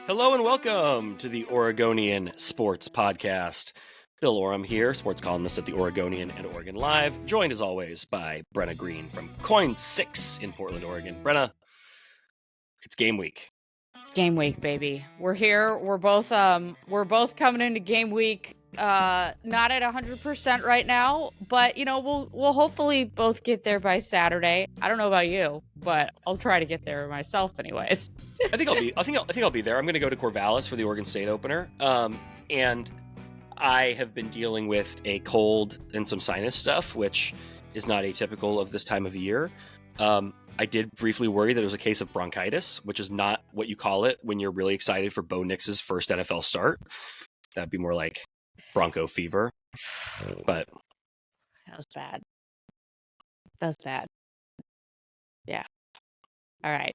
Hello and welcome to the Oregonian Sports Podcast. Bill Oram here, sports columnist at the Oregonian and Oregon Live, joined as always by Brenna Greene from KOIN 6 in Portland, Oregon. Brenna, it's game week. It's game week, baby. We're here. We're both coming into game week not at 100% right now, but we'll hopefully both get there by Saturday. I don't know about you, but I'll try to get there myself anyways. I think I'll be there. I'm going to go to Corvallis for the Oregon State opener. And I have been dealing with a cold and some sinus stuff, which is not atypical of this time of year. I did briefly worry that it was a case of bronchitis, which is not what you call it when you're really excited for Bo Nix's first NFL start. That'd be more like bronco fever. But that was bad. Yeah. All right.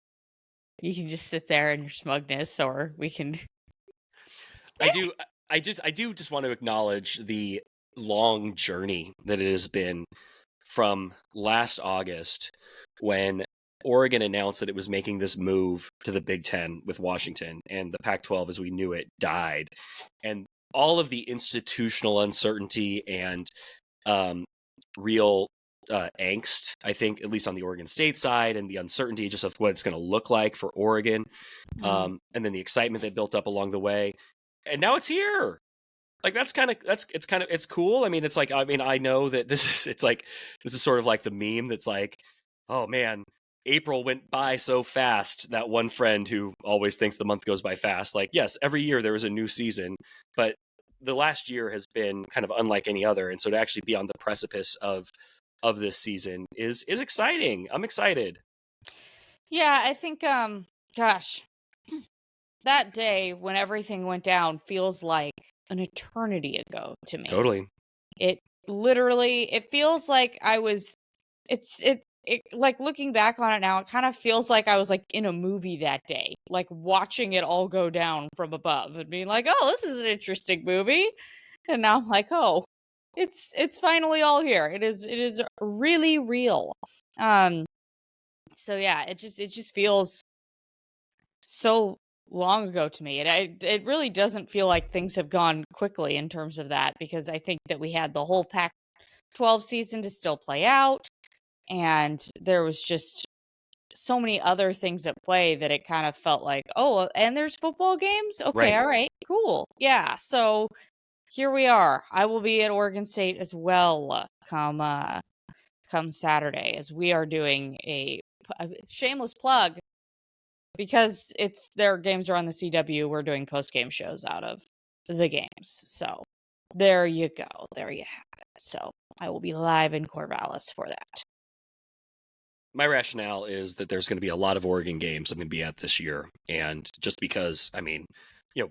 You can just sit there in your smugness, or we can. I do just want to acknowledge the long journey that it has been from last August when Oregon announced that it was making this move to the Big Ten with Washington, and the Pac-12 as we knew it died. And all of the institutional uncertainty and real angst, I think, at least on the Oregon State side, and the uncertainty just of what it's going to look like for Oregon, and then the excitement that built up along the way. And now it's here. Like it's cool. I mean, I know that this is sort of like the meme that's like, oh man, April went by so fast. That one friend who always thinks the month goes by fast. Like, yes, every year there is a new season, but the last year has been kind of unlike any other. And so to actually be on the precipice of this season is exciting. I'm excited. Yeah, I think, gosh, that day when everything went down feels like an eternity ago to me. Totally. It feels like like looking back on it now, it kind of feels like I was like in a movie that day, like watching it all go down from above and being like, oh, this is an interesting movie. And now I'm like, oh, it's finally all here. It is really real. So yeah, it just feels so long ago to me. It really doesn't feel like things have gone quickly in terms of that, because I think that we had the whole Pac-12 season to still play out, and there was just so many other things at play that it kind of felt like, oh, and there's football games? Okay, All right, cool. Yeah, so here we are. I will be at Oregon State as well come Saturday, as we are doing a shameless plug. Because their games are on the CW, we're doing post-game shows out of the games. So there you go. There you have it. So I will be live in Corvallis for that. My rationale is that there's going to be a lot of Oregon games I'm going to be at this year. And just because, I mean,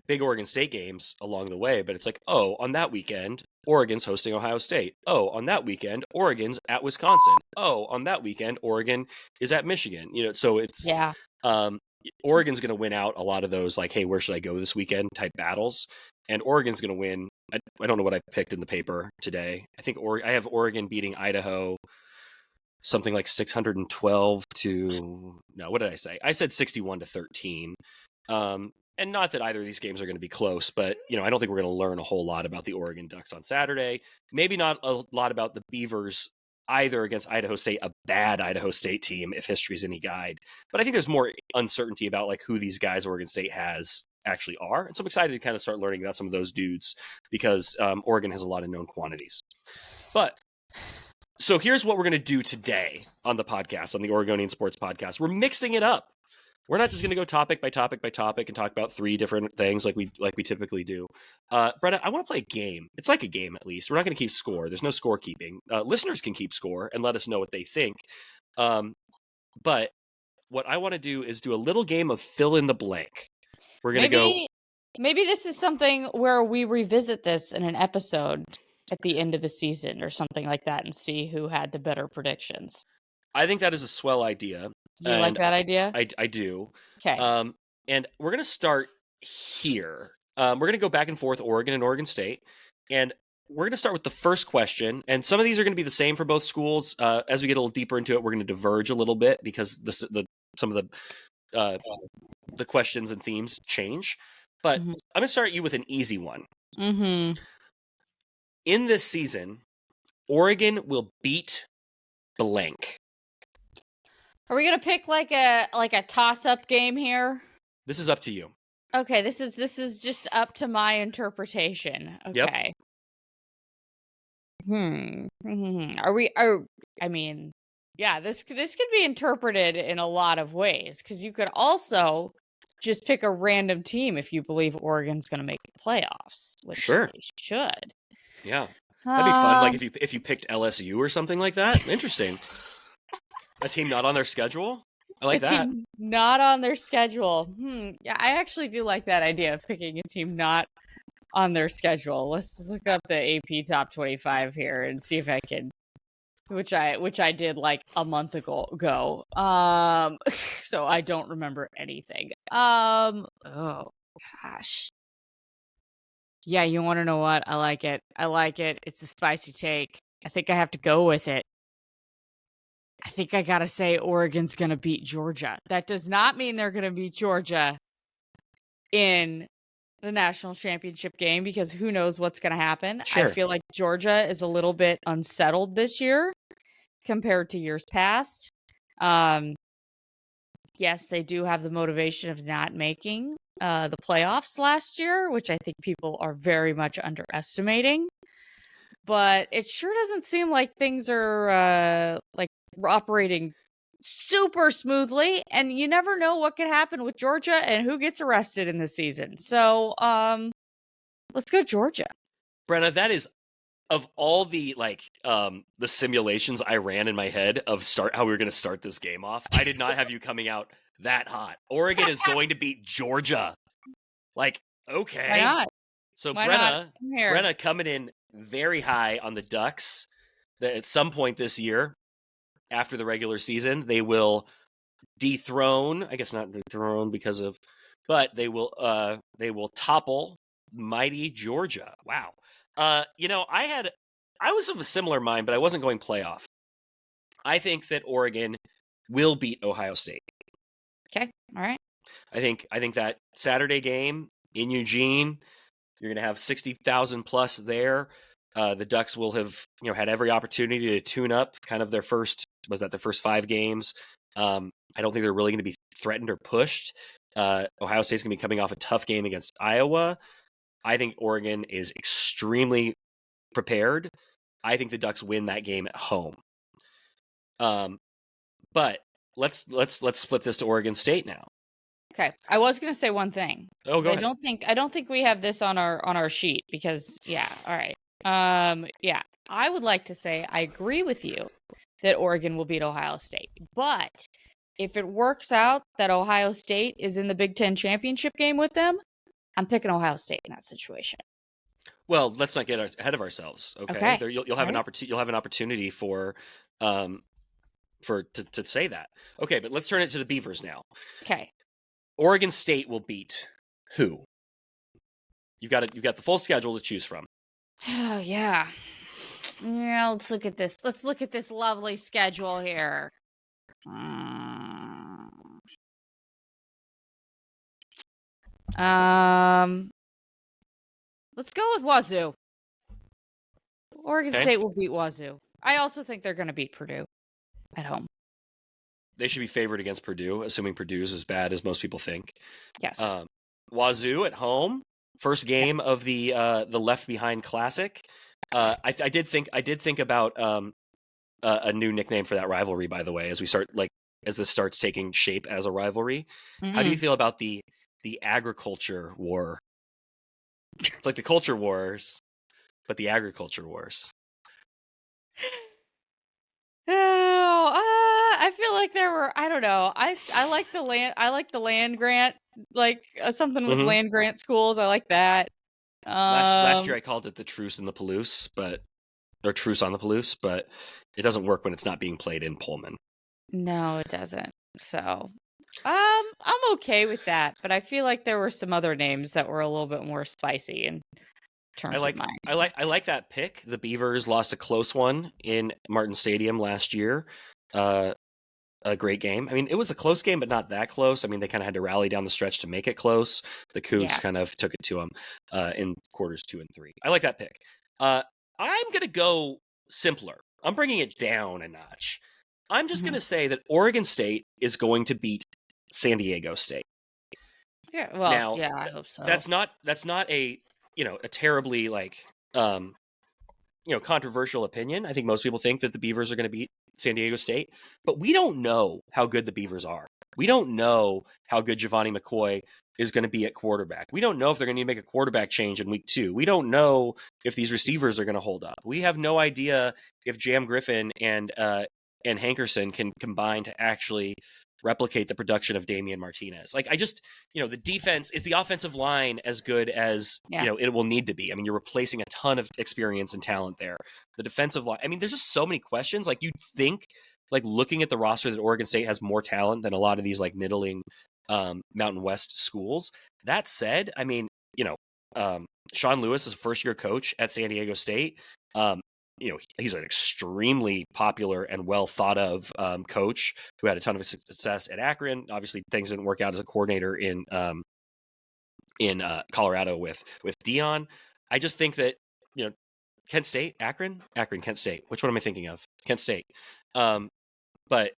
big Oregon State games along the way, but it's like, oh, on that weekend, Oregon's hosting Ohio State. Oh, on that weekend, Oregon's at Wisconsin. Oh, on that weekend, Oregon is at Michigan. So it's... Yeah. Oregon's going to win out a lot of those, like, hey, where should I go this weekend type battles. And Oregon's going to win. I don't know what I picked in the paper today. I think I have Oregon beating Idaho something like 612 to, no, what did I say? I said 61-13. And not that either of these games are going to be close, but, I don't think we're going to learn a whole lot about the Oregon Ducks on Saturday. Maybe not a lot about the Beavers either against Idaho State, a bad Idaho State team, if history is any guide. But I think there's more uncertainty about like who these guys Oregon State has actually are. And so I'm excited to kind of start learning about some of those dudes, because Oregon has a lot of known quantities. But so here's what we're going to do today on the podcast, on the Oregonian Sports Podcast. We're mixing it up. We're not just going to go topic by topic by topic and talk about three different things like we typically do. Brenna, I want to play a game. It's like a game, at least. We're not going to keep score. There's no scorekeeping. Listeners can keep score and let us know what they think. But what I want to do is do a little game of fill in the blank. We're going to go. Maybe this is something where we revisit this in an episode at the end of the season or something like that and see who had the better predictions. I think that is a swell idea. Do you like that idea? I do. Okay. And we're going to start here. We're going to go back and forth, Oregon and Oregon State. And we're going to start with the first question. And some of these are going to be the same for both schools. As we get a little deeper into it, we're going to diverge a little bit because some of the the questions and themes change. But I'm going to start you with an easy one. Mm-hmm. In this season, Oregon will beat blank. Are we gonna pick like a toss-up game here? This is up to you. Okay, this is just up to my interpretation. Okay. Yep. I mean, yeah, this could be interpreted in a lot of ways, because you could also just pick a random team if you believe Oregon's going to make the playoffs, which Sure. they should. Yeah. That'd be fun, like if you picked LSU or something like that. Interesting. A team not on their schedule? I like that. Team not on their schedule. Yeah, I actually do like that idea of picking a team not on their schedule. Let's look up the AP Top 25 here and see if I can, which I did like a month ago. So I don't remember anything. Oh gosh. Yeah, you want to know what? I like it. It's a spicy take. I think I have to go with it. I think I gotta say Oregon's gonna beat Georgia. That does not mean they're gonna beat Georgia in the national championship game, because who knows what's gonna happen. Sure. I feel like Georgia is a little bit unsettled this year compared to years past. Yes, they do have the motivation of not making the playoffs last year, which I think people are very much underestimating. But it sure doesn't seem like things are operating super smoothly, and you never know what could happen with Georgia and who gets arrested in this season. So, let's go Georgia. Brenna, that is, of all the the simulations I ran in my head of how we were going to start this game off, I did not have you coming out that hot. Oregon is going to beat Georgia. Like, okay. Why not? So Why Brenna coming in very high on the Ducks, that at some point this year, after the regular season, they will dethrone, I guess not dethrone but they will topple mighty Georgia. Wow. I was of a similar mind, but I wasn't going playoff. I think that Oregon will beat Ohio State. Okay. All right. I think that Saturday game in Eugene, you're going to have 60,000 plus there. The Ducks will have, had every opportunity to tune up kind of their first 5 games. I don't think they're really going to be threatened or pushed. Ohio State's going to be coming off a tough game against Iowa. I think Oregon is extremely prepared. I think the Ducks win that game at home. But let's flip this to Oregon State now. Okay. I was going to say one thing. Oh, go ahead. I don't think we have this on our sheet because all right. I would like to say I agree with you that Oregon will beat Ohio State. But if it works out that Ohio State is in the Big Ten championship game with them, I'm picking Ohio State in that situation. Well, let's not get ahead of ourselves. Okay. You'll have an opportunity to say that. Okay, but let's turn it to the Beavers now. Okay. Oregon State will beat who? You've got the full schedule to choose from. Oh yeah. Yeah, let's look at this. Let's look at this lovely schedule here. Let's go with Wazoo. Oregon State will beat Wazoo. I also think they're going to beat Purdue at home. They should be favored against Purdue, assuming Purdue's as bad as most people think. Yes. Wazoo at home, first game of the Left Behind Classic. I did think about a new nickname for that rivalry, by the way, as this starts taking shape as a rivalry. Mm-hmm. How do you feel about the agriculture war? It's like the culture wars, but the agriculture wars. I feel like there were, I don't know. I like the land. I like the land grant, something with land grant schools. I like that. Last year I called it the Truce in the Palouse, or Truce on the Palouse, but it doesn't work when it's not being played in Pullman. No, it doesn't. So, I'm okay with that, but I feel like there were some other names that were a little bit more spicy in terms of mine. I like that pick. The Beavers lost a close one in Martin Stadium last year. a great game. I mean, it was a close game, but not that close. I mean, they kind of had to rally down the stretch to make it close. The Cougs kind of took it to them in quarters 2 and 3. I like that pick. I'm going to go simpler. I'm bringing it down a notch. I'm just going to say that Oregon State is going to beat San Diego State. Yeah, well, now, yeah, I hope so. That's not a a terribly controversial opinion. I think most people think that the Beavers are going to beat San Diego State, but we don't know how good the Beavers are. We don't know how good Giovanni McCoy is going to be at quarterback. We don't know if they're going to need to make a quarterback change in week 2. We don't know if these receivers are going to hold up. We have no idea if Jam Griffin and Hankerson can combine to actually replicate the production of Damian Martinez. Like, I just, the defense, is the offensive line as good as, it will need to be? I mean, you're replacing a ton of experience and talent there. The defensive line, I mean, there's just so many questions. Like, you'd think, like, looking at the roster, that Oregon State has more talent than a lot of these, like, middling Mountain West schools. That said, I mean, Sean Lewis is a first-year coach at San Diego State. He's an extremely popular and well thought of coach who had a ton of success at Akron. Obviously, things didn't work out as a coordinator in Colorado with Dion. I just think that Kent State, Akron, Kent State. Which one am I thinking of? Kent State. But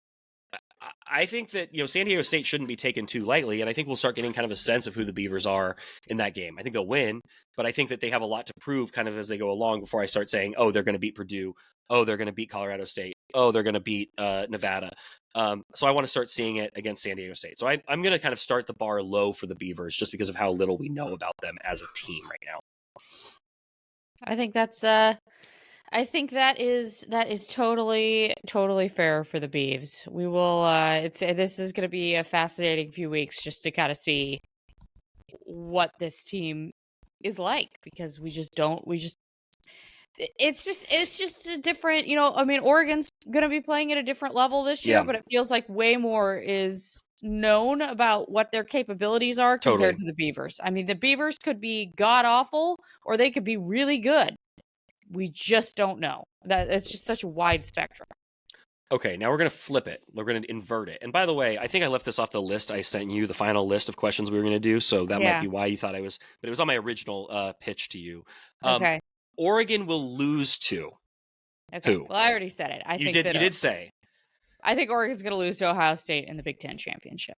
I think that San Diego State shouldn't be taken too lightly, and I think we'll start getting kind of a sense of who the Beavers are in that game. I think they'll win, but I think that they have a lot to prove kind of as they go along before I start saying, oh, they're going to beat Purdue, oh, they're going to beat Colorado State, oh, they're going to beat Nevada. So I want to start seeing it against San Diego State. So I'm going to kind of start the bar low for the Beavers just because of how little we know about them as a team right now. I think that's I think that is totally fair for the Beavs. We will this is going to be a fascinating few weeks just to kind of see what this team is like, because it's just a different, I mean, Oregon's going to be playing at a different level this year, but it feels like way more is known about what their capabilities are compared to the Beavers. I mean, the Beavers could be god awful or they could be really good. We just don't know. That it's just such a wide spectrum. Okay, now we're going to flip it. We're going to invert it. And by the way, I think I left this off the list I sent you, the final list of questions we were going to do. So that might be why you thought I was, but it was on my original pitch to you. Okay. Oregon will lose to who? Well, I already said it. You did say. I think Oregon's going to lose to Ohio State in the Big Ten championship.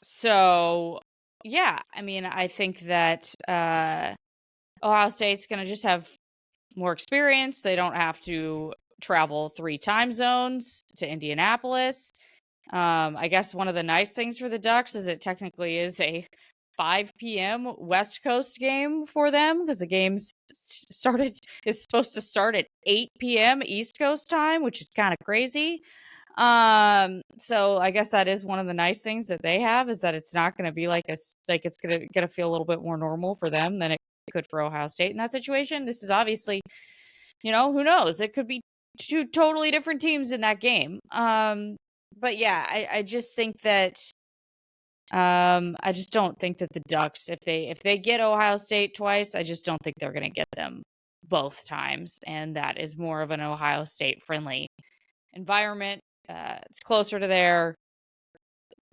So yeah, I mean, I think that Ohio State's going to just have more experience. They don't have to travel 3 time zones to Indianapolis. I guess one of the nice things for the Ducks is it technically is a 5 p.m. West Coast game for them, because the game is supposed to start at 8 p.m. East Coast time, which is kind of crazy. So I guess that is one of the nice things that they have, is that it's not going to be it's going to feel a little bit more normal for them than it could for Ohio State in that situation. This is obviously, who knows? It could be 2 totally different teams in that game. But yeah, I just think that I just don't think that the Ducks, if they get Ohio State twice, I just don't think they're going to get them both times, and that is more of an Ohio State friendly environment. It's closer to there.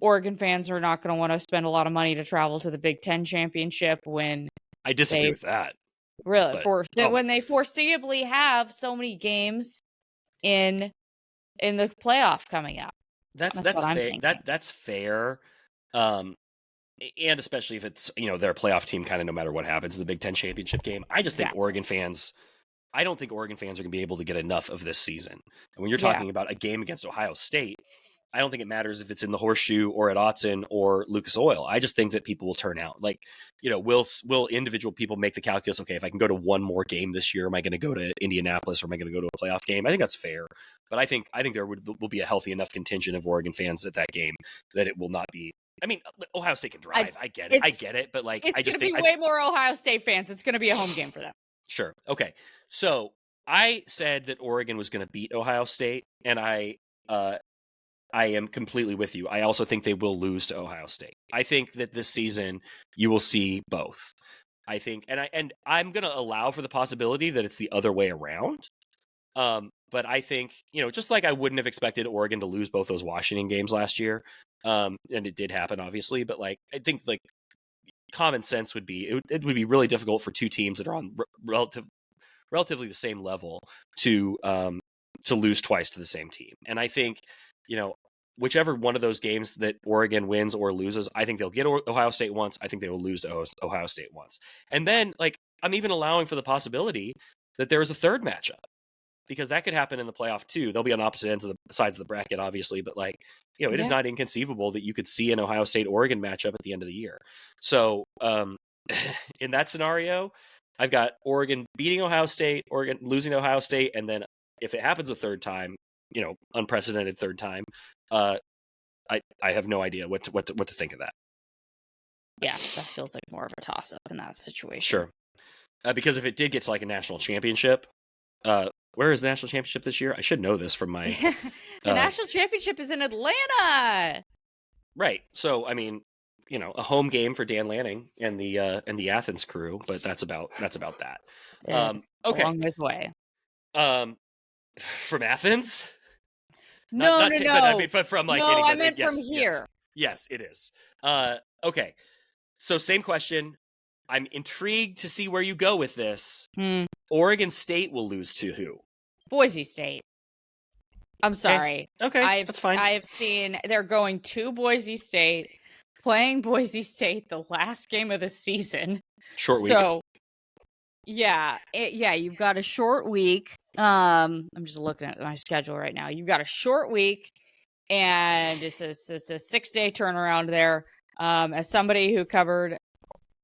Oregon fans are not going to want to spend a lot of money to travel to the Big Ten championship when I disagree with that. Really, when they foreseeably have so many games in the playoff coming up. That's fair. That's fair. And especially if it's, their playoff team kind of no matter what happens in the Big Ten championship game. I just think I don't think Oregon fans are going to be able to get enough of this season. And when you're talking about a game against Ohio State, I don't think it matters if it's in the Horseshoe or at Autzen or Lucas Oil. I just think that people will turn out. Like, will individual people make the calculus? Okay, if I can go to one more game this year, am I going to go to Indianapolis or am I going to go to a playoff game? I think that's fair. But I think there will be a healthy enough contingent of Oregon fans at that game that it will not be. I mean, Ohio State can drive. I get it. But it's going to be way more Ohio State fans. It's going to be a home game for them. Sure. Okay. So I said that Oregon was going to beat Ohio State, and I am completely with you. I also think they will lose to Ohio State. I think that this season you will see both. I think, and I'm going to allow for the possibility that it's the other way around. But I think, just like I wouldn't have expected Oregon to lose both those Washington games last year, and it did happen, obviously. But like, I think like common sense would be it would be really difficult for two teams that are on relatively the same level to lose twice to the same team. And I think, whichever one of those games that Oregon wins or loses, I think they'll get Ohio State once. I think they will lose to Ohio State once. And then, like, I'm even allowing for the possibility that there is a third matchup, because that could happen in the playoff too. They'll be on opposite ends of the sides of the bracket, obviously, but like, it is not inconceivable that you could see an Ohio State Oregon matchup at the end of the year. So in that scenario, I've got Oregon beating Ohio State, Oregon losing to Ohio State, and then if it happens a third time, unprecedented third time, I have no idea what to think of that. Yeah, that feels like more of a toss up in that situation. Sure, because if it did get to like a national championship, where is the national championship this year? I should know this from my. The national championship is in Atlanta. Right. So I mean, a home game for Dan Lanning and the Athens crew, but that's about that. It's okay. A long ways away. From Athens? No. But I mean, but from like. No, I meant from here. Yes, it is. Okay. So same question. I'm intrigued to see where you go with this. Oregon State will lose to who? Boise State. I'm sorry. Okay, that's fine. I have seen they're going to Boise State, playing Boise State the last game of the season. Short week. So, you've got a short week. I'm just looking at my schedule right now. You've got a short week, and it's a 6-day turnaround there. As somebody who covered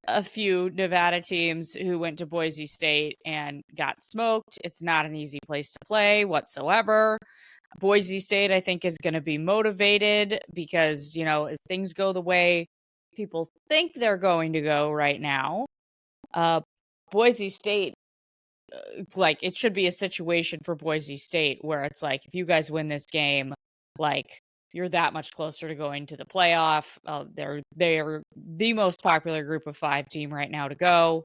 a few Nevada teams who went to Boise State and got smoked, it's not an easy place to play whatsoever. Boise State, I think, is going to be motivated because, if things go the way people think they're going to go right now, Boise State, like, it should be a situation for Boise State where it's like, if you guys win this game, like, you're that much closer to going to the playoff. They're the most popular group of 5 team right now to go.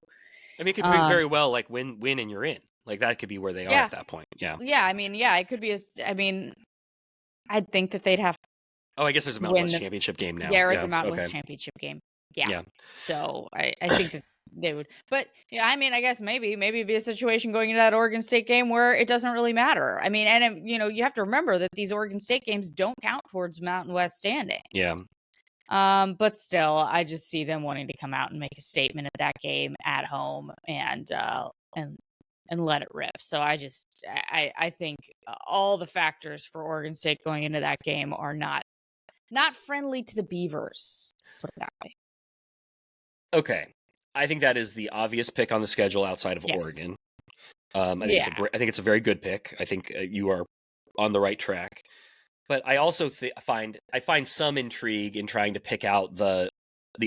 I mean, it could be very well like win and you're in. Like that could be where they are at that point. Yeah. Yeah. I mean, it could be I'd think that they'd have. Oh, I guess there's a Mountain West championship game now. There is a Mountain West championship game. Yeah. So I think that they would, but I mean, I guess maybe it'd be a situation going into that Oregon State game where it doesn't really matter. I mean, and you have to remember that these Oregon State games don't count towards Mountain West standings. Yeah. But still, I just see them wanting to come out and make a statement at that game at home and let it rip. So I think all the factors for Oregon State going into that game are not friendly to the Beavers. Let's put it that way. Okay. I think that is the obvious pick on the schedule outside of Oregon. I think it's a very good pick. I think you are on the right track. But I also find some intrigue in trying to pick out the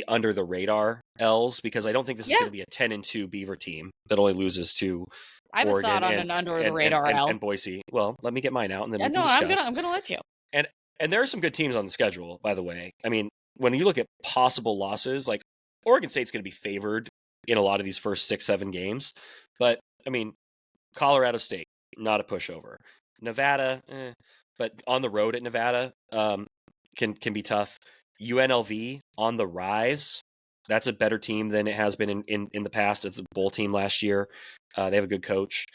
under the radar L's, because I don't think this is going to be a 10-2 Beaver team that only loses to I have Oregon a thought on an under the radar L and Boise. Well, let me get mine out and then we can discuss. I'm gonna let you. And there are some good teams on the schedule, by the way. I mean, when you look at possible losses, like Oregon State's going to be favored in a lot of these first 6-7 games. But I mean, Colorado State, not a pushover. Nevada, but on the road at Nevada can be tough. UNLV on the rise. That's a better team than it has been in the past. It's a bowl team last year. They have a good coach.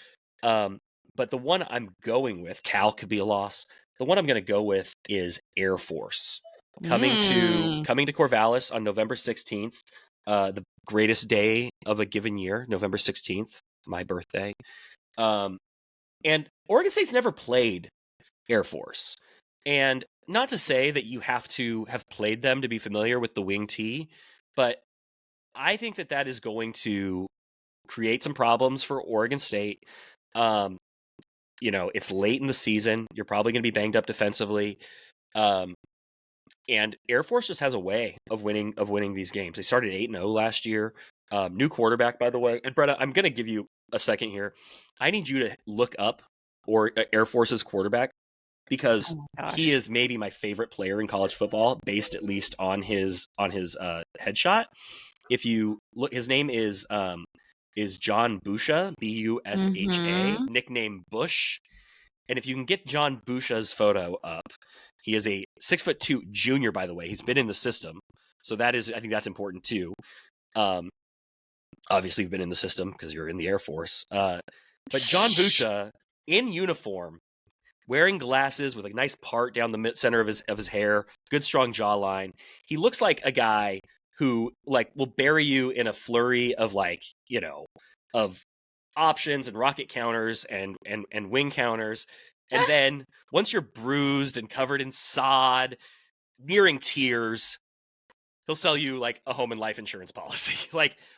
But the one I'm going with, Cal could be a loss. The one I'm going to go with is Air Force. Coming to Corvallis on November 16th, the greatest day of a given year, November 16th, my birthday. And Oregon State's never played Air Force. And not to say that you have to have played them to be familiar with the wing tee, but I think that is going to create some problems for Oregon State. It's late in the season. You're probably going to be banged up defensively. And Air Force just has a way of winning these games. They started 8-0 last year. New quarterback, by the way. And Brenna, I'm going to give you a second here. I need you to look up Air Force's quarterback, because he is maybe my favorite player in college football, based at least on his headshot. If you look, his name is John Busha, Busha, nicknamed Bush. And if you can get John Busha's photo up, he is a 6'2" junior, by the way. He's been in the system. So I think that's important too. Obviously, you've been in the system because you're in the Air Force. But John Busha in uniform, wearing glasses with a nice part down the center of his hair, good strong jawline. He looks like a guy who will bury you in a flurry of of options and rocket counters and wing counters. And then once you're bruised and covered in sod, nearing tears, he'll sell you a home and life insurance policy,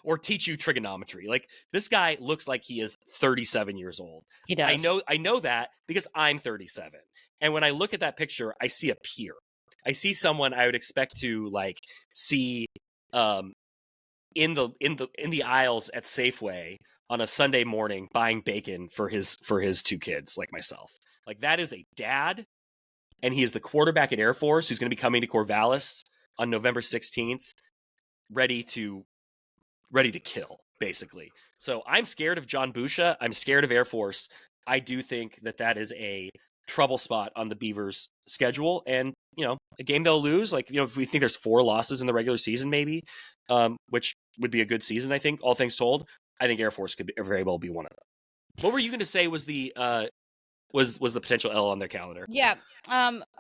or teach you trigonometry. This guy looks like he is 37 years old. He does. I know that because I'm 37. And when I look at that picture, I see a peer. I see someone I would expect to see in the aisles at Safeway on a Sunday morning buying bacon for his two kids, like myself. That is a dad, and he is the quarterback at Air Force who's going to be coming to Corvallis on November 16th, ready to kill, basically. So I'm scared of John Busha. I'm scared of Air Force. I do think that is a trouble spot on the Beavers' schedule, and a game they'll lose. If we think there's 4 losses in the regular season, maybe, which would be a good season, I think, all things told. I think Air Force could very well be one of them. What were you going to say was the was the potential L on their calendar? Yeah.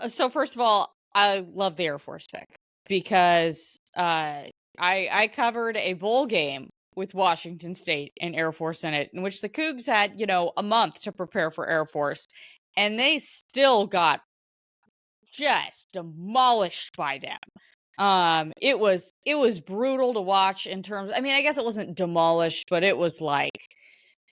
So first of all, I love the Air Force pick because I covered a bowl game with Washington State and Air Force in it, in which the Cougs had, a month to prepare for Air Force, and they still got just demolished by them. It was brutal to watch in terms, I guess it wasn't demolished, but it was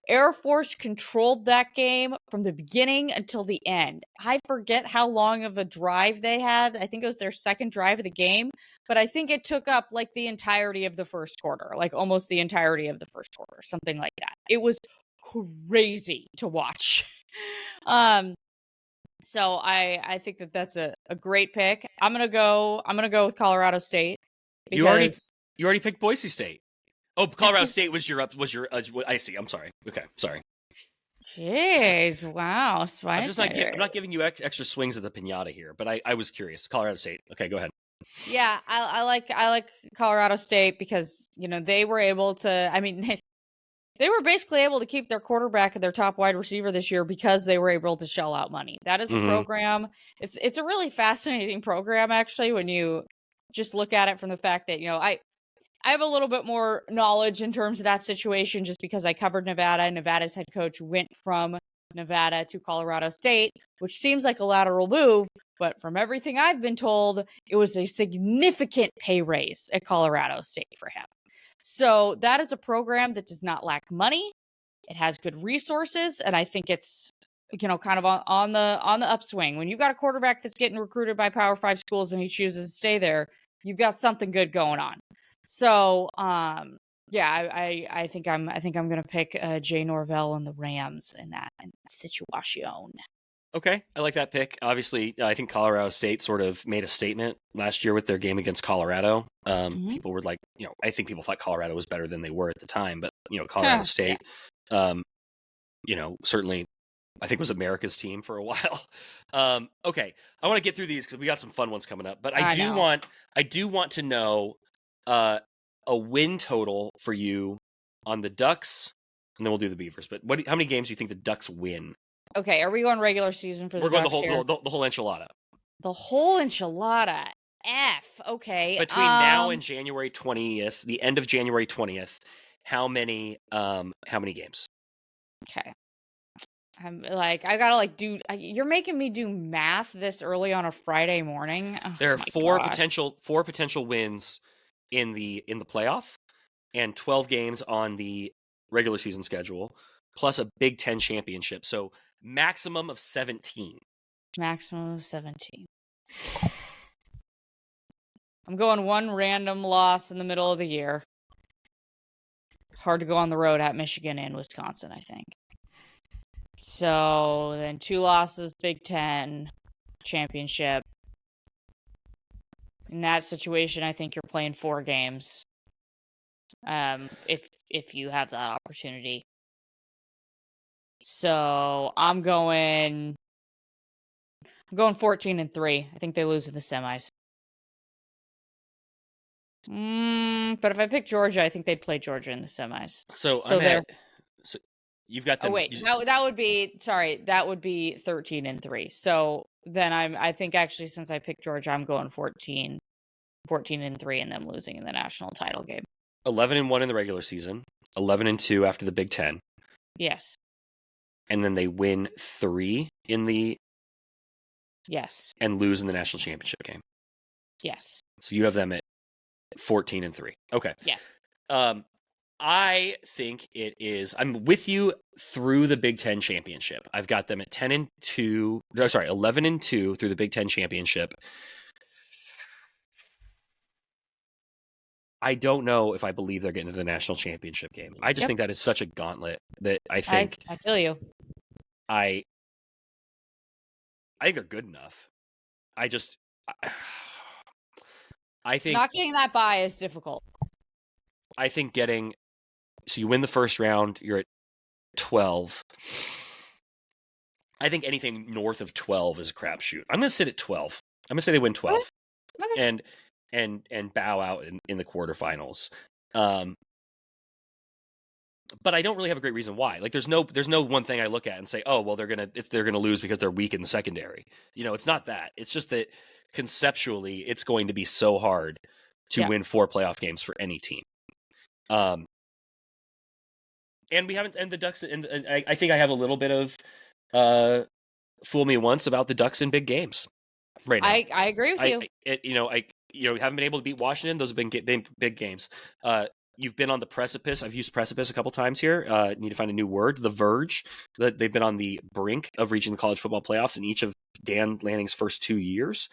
Air Force controlled that game from the beginning until the end. I forget how long of a drive they had. I think it was their second drive of the game, but I think it took up the entirety of the first quarter, almost the entirety of the first quarter, something like that. It was crazy to watch. So I think that's a great pick. I'm gonna go with Colorado State. Because you already picked Boise State. Oh, Colorado State was your I see. I'm sorry. Okay, sorry. Jeez, wow. I'm not giving you extra swings at the piñata here, but I was curious. Colorado State. Okay, go ahead. Yeah, I like Colorado State because they were able to. They were basically able to keep their quarterback and their top wide receiver this year because they were able to shell out money. That is a program. It's a really fascinating program, actually, when you just look at it from the fact that I have a little bit more knowledge in terms of that situation just because I covered Nevada. Nevada's head coach went from Nevada to Colorado State, which seems like a lateral move, but from everything I've been told, it was a significant pay raise at Colorado State for him. So that is a program that does not lack money. It has good resources, and I think it's kind of on the upswing. When you've got a quarterback that's getting recruited by Power 5 schools and he chooses to stay there, you've got something good going on. So, yeah, I think I'm going to pick Jay Norvell and the Rams in that situation. Okay, I like that pick. Obviously, I think Colorado State sort of made a statement last year with their game against Colorado. People were I think people thought Colorado was better than they were at the time, but Colorado State, certainly, I think was America's team for a while. Okay, I want to get through these because we got some fun ones coming up, but I do want to know a win total for you on the Ducks, and then we'll do the Beavers. But how many games do you think the Ducks win? Okay, are we going regular season for the We're going Ducks here? the whole enchilada. The whole enchilada. Okay. Between now and January 20th, the end of January 20th, how many games? Okay. I'm I gotta do. You're making me do math this early on a Friday morning. Oh, there are four potential wins in the playoff, and 12 games on the regular season schedule, plus a Big Ten championship. So maximum of 17. Maximum of 17. I'm going one random loss in the middle of the year. Hard to go on the road at Michigan and Wisconsin, I think. So then 2 losses, Big Ten championship. In that situation, I think you're playing 4 games. If you have that opportunity. So I'm going I'm going 14-3. I think they lose in the semis. But if I pick Georgia, I think they'd play Georgia in the semis. So you've got them. Oh wait, that would be 13-3. So then I think actually since I picked Georgia, I'm going 14-3 and them losing in the national title game. 11-1 in the regular season, 11-2 after the Big Ten. Yes. And then they win 3 in the and lose in the national championship game. Yes. So you have them at 14-3. Okay. Yes. I think it is. I'm with you through the Big Ten championship. I've got them at 10-2. No, sorry, 11-2 through the Big Ten championship. I don't know if I believe they're getting to the national championship game. I just think that is such a gauntlet that I think I feel you. I think they're good enough. I think not getting that bye is difficult. I think so you win the first round, you're at 12. I think anything north of 12 is a crapshoot. I'm going to sit at 12. I'm going to say they win 12 okay. and bow out in the quarterfinals. But I don't really have a great reason why. Like there's no one thing I look at and say, oh, well, they're gonna lose because they're weak in the secondary. It's not that. It's just that conceptually, it's going to be so hard to win 4 playoff games for any team. And we haven't, and the Ducks, and I think I have a little bit of fool me once about the Ducks in big games right now. I agree with you. I haven't been able to beat Washington. Those have been big games. You've been on the precipice. I've used precipice a couple times here. Need to find a new word. The verge. That they've been on the brink of reaching the college football playoffs in each of Dan Lanning's first 2 years,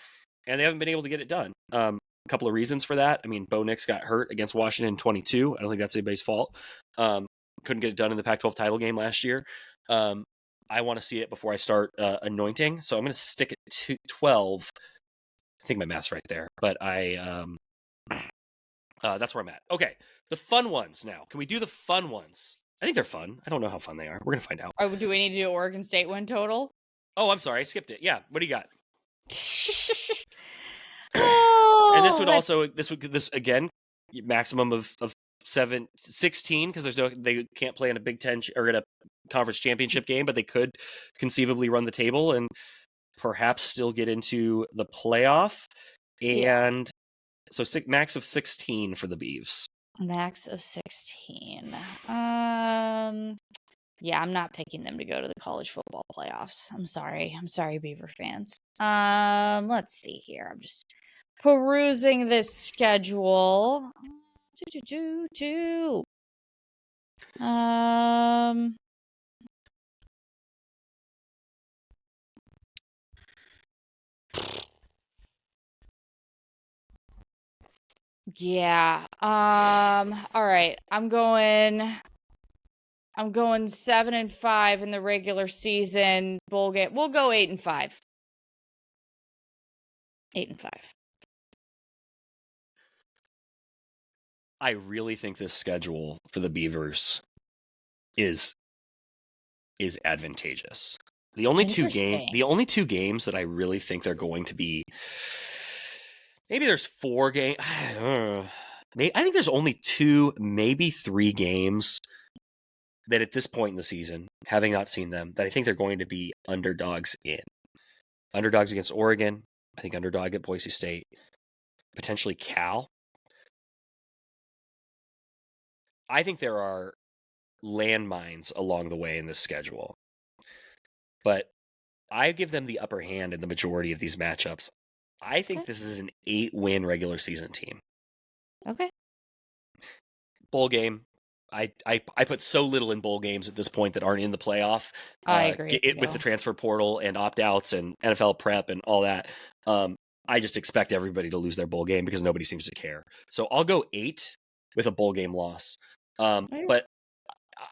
and they haven't been able to get it done. A couple of reasons for that. I mean, Bo Nix got hurt against Washington in 22. I don't think that's anybody's fault. Couldn't get it done in the Pac-12 title game last year. I want to see it before I start anointing, so I'm going to stick at 12. I think my math's right there, but that's where I'm at. Okay, the fun ones now. Can we do the fun ones? I think they're fun. I don't know how fun they are. We're going to find out. Do we need to do Oregon State win total? Oh, I'm sorry. I skipped it. Yeah. What do you got? And this again, maximum of 16 because they can't play in a Big Ten or in a conference championship game, but they could conceivably run the table and perhaps still get into the playoff. And so max of 16 for the Beavs. Max of 16. Yeah, I'm not picking them to go to the college football playoffs. I'm sorry, Beaver fans. Let's see here. I'm just perusing this schedule. Yeah. All right. I'm going 7-5 in the regular season bowl game. We'll go 8-5. 8-5. I really think this schedule for the Beavers is advantageous. The only two games that I really think they're going to be, maybe there's 4 games. I think there's only 2, maybe 3 games that at this point in the season, having not seen them, that I think they're going to be underdogs in. Underdogs against Oregon. I think underdog at Boise State. Potentially Cal. I think there are landmines along the way in this schedule. But I give them the upper hand in the majority of these matchups. I think this is an 8-win regular season team. Okay. Bowl game. I put so little in bowl games at this point that aren't in the playoff. I agree. With the transfer portal and opt-outs and NFL prep and all that. I just expect everybody to lose their bowl game because nobody seems to care. So I'll go 8 with a bowl game loss. But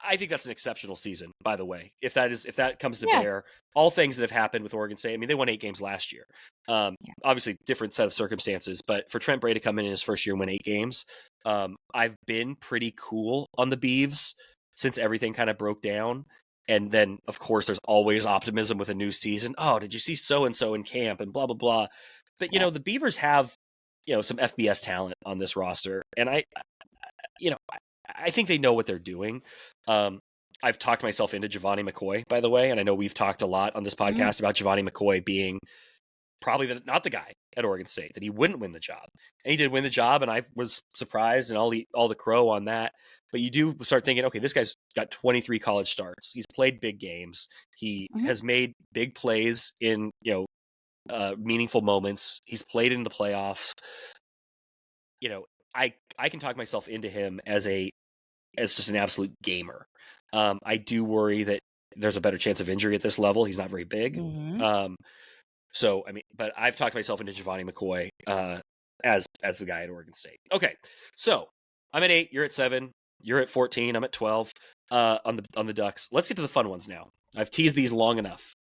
I think that's an exceptional season, by the way. If that comes to bear, all things that have happened with Oregon State. I mean, they won 8 games last year. Obviously, different set of circumstances. But for Trent Bray to come in his first year and win 8 games, I've been pretty cool on the Beavs since everything kind of broke down. And then, of course, there's always optimism with a new season. Oh, did you see so-and-so in camp and blah, blah, blah. But, the Beavers have, some FBS talent on this roster. And I think they know what they're doing. I've talked myself into Giovanni McCoy, by the way. And I know we've talked a lot on this podcast about Giovanni McCoy being probably not the guy at Oregon State, that he wouldn't win the job. And he did win the job, and I was surprised, and I'll eat all the crow on that. But you do start thinking, okay, this guy's got 23 college starts. He's played big games. He has made big plays in, meaningful moments. He's played in the playoffs. I can talk myself into him as just an absolute gamer. I do worry that there's a better chance of injury at this level. He's not very big. So, but I've talked myself into Giovanni McCoy as the guy at Oregon State. Okay, so I'm at 8, you're at 7, you're at 14, I'm at 12 on the Ducks. Let's get to the fun ones now. I've teased these long enough.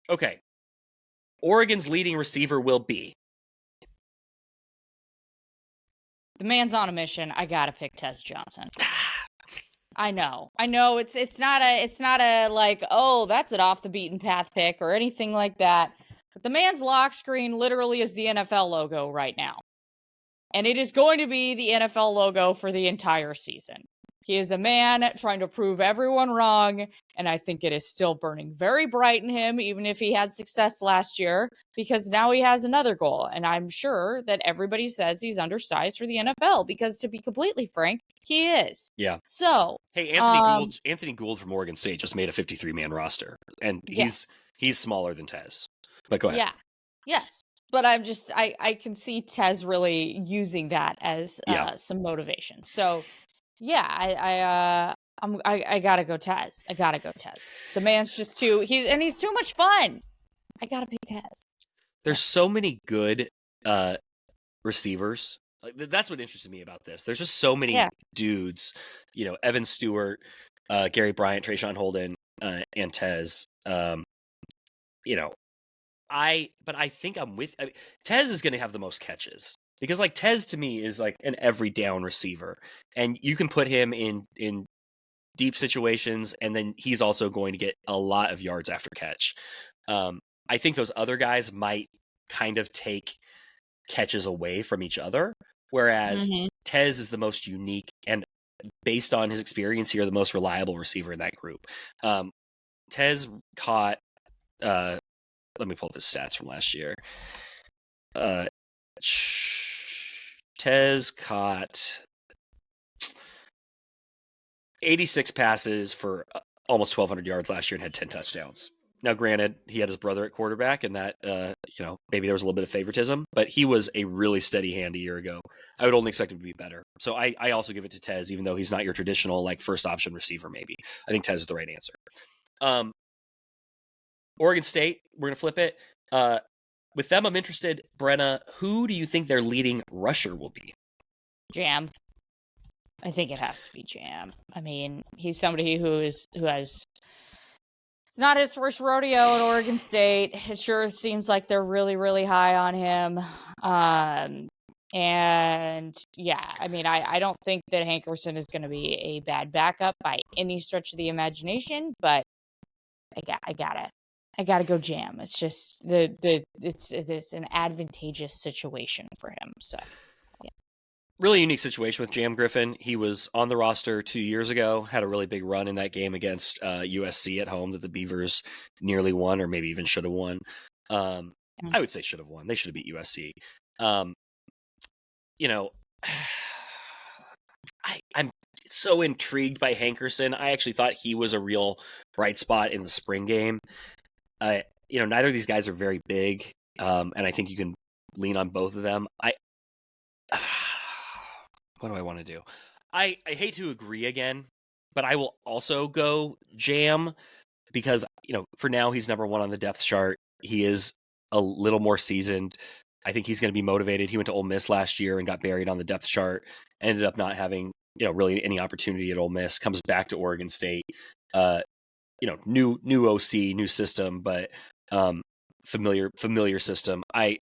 Okay, Oregon's leading receiver will be. The man's on a mission. I gotta pick Tez Johnson. I know. It's not a like, oh, that's an off the beaten path pick or anything like that. But the man's lock screen literally is the NFL logo right now. And it is going to be the NFL logo for the entire season. He is a man trying to prove everyone wrong, and I think it is still burning very bright in him, even if he had success last year, because now he has another goal. And I'm sure that everybody says he's undersized for the NFL, because to be completely frank, he is. Yeah. So, hey, Anthony Gould from Oregon State just made a 53-man roster, and he's smaller than Tez. But go ahead. Yeah. Yes. But I can see Tez really using that as some motivation. So, yeah, I gotta go Tez. The man's just he's too much fun. I gotta pick Tez. There's so many good receivers. That's what interested me about this. There's just so many dudes. Evan Stewart, Gary Bryant, Trayshawn Holden, and Tez. I think I'm with. Tez is going to have the most catches. Because Tez to me is like an every down receiver, and you can put him in deep situations, and then he's also going to get a lot of yards after catch. I think those other guys might kind of take catches away from each other, whereas Tez is the most unique and, based on his experience here, the most reliable receiver in that group. Tez caught. Let me pull up his stats from last year. Tez caught 86 passes for almost 1,200 yards last year and had 10 touchdowns. Now, granted, he had his brother at quarterback, and that, maybe there was a little bit of favoritism, but he was a really steady hand a year ago. I would only expect him to be better. So I also give it to Tez, even though he's not your traditional first option receiver. Maybe I think Tez is the right answer. Oregon State, we're gonna flip it. With them, I'm interested. Brenna, who do you think their leading rusher will be? Jam. I think it has to be Jam. He's somebody who has. It's not his first rodeo at Oregon State. It sure seems like they're really, really high on him. And yeah, I don't think that Hankerson is going to be a bad backup by any stretch of the imagination. But I gotta go Jam. It's just it's an advantageous situation for him. So, yeah. Really unique situation with Jam Griffin. He was on the roster 2 years ago, had a really big run in that game against USC at home that the Beavers nearly won, or maybe even should have won. I would say should have won. They should have beat USC. I'm so intrigued by Hankerson. I actually thought he was a real bright spot in the spring game. Neither of these guys are very big, and I think you can lean on both of them. What do I want to do? I hate to agree again, but I will also go Jam because, for now he's number one on the depth chart. He is a little more seasoned. I think he's going to be motivated. He went to Ole Miss last year and got buried on the depth chart, ended up not having, really any opportunity at Ole Miss, comes back to Oregon State. New OC, new system, but familiar system. I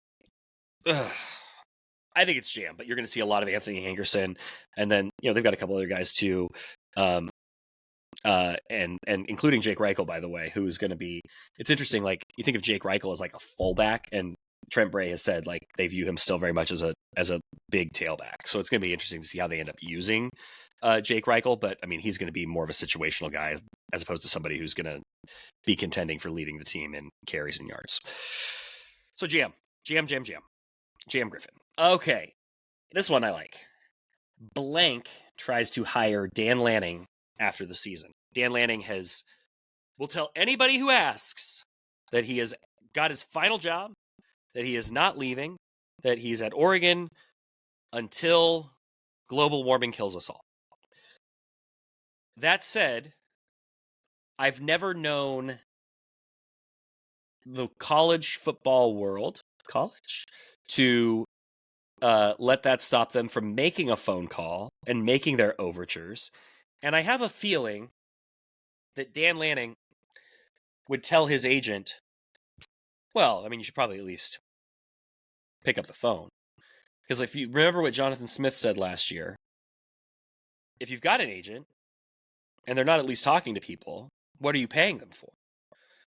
think it's Jam, but you're going to see a lot of Anthony Hankerson, and then they've got a couple other guys too. and including Jake Reichel, by the way, who is going to be. It's interesting. Like you think of Jake Reichel as like a fullback, and Trent Bray has said like they view him still very much as a big tailback. So it's going to be interesting to see how they end up using Jake Reichel. But I mean, he's going to be more of a situational guy as opposed to somebody who's going to be contending for leading the team in carries and yards. So Jam Griffin. Okay, this one I like. Blank tries to hire Dan Lanning after the season. Dan Lanning will tell anybody who asks that he has got his final job, that he is not leaving, that he's at Oregon until global warming kills us all. That said, I've never known the college football world, to let that stop them from making a phone call and making their overtures. And I have a feeling that Dan Lanning would tell his agent, well, I mean, you should probably at least pick up the phone. Because if you remember what Jonathan Smith said last year, if you've got an agent and they're not at least talking to people, what are you paying them for?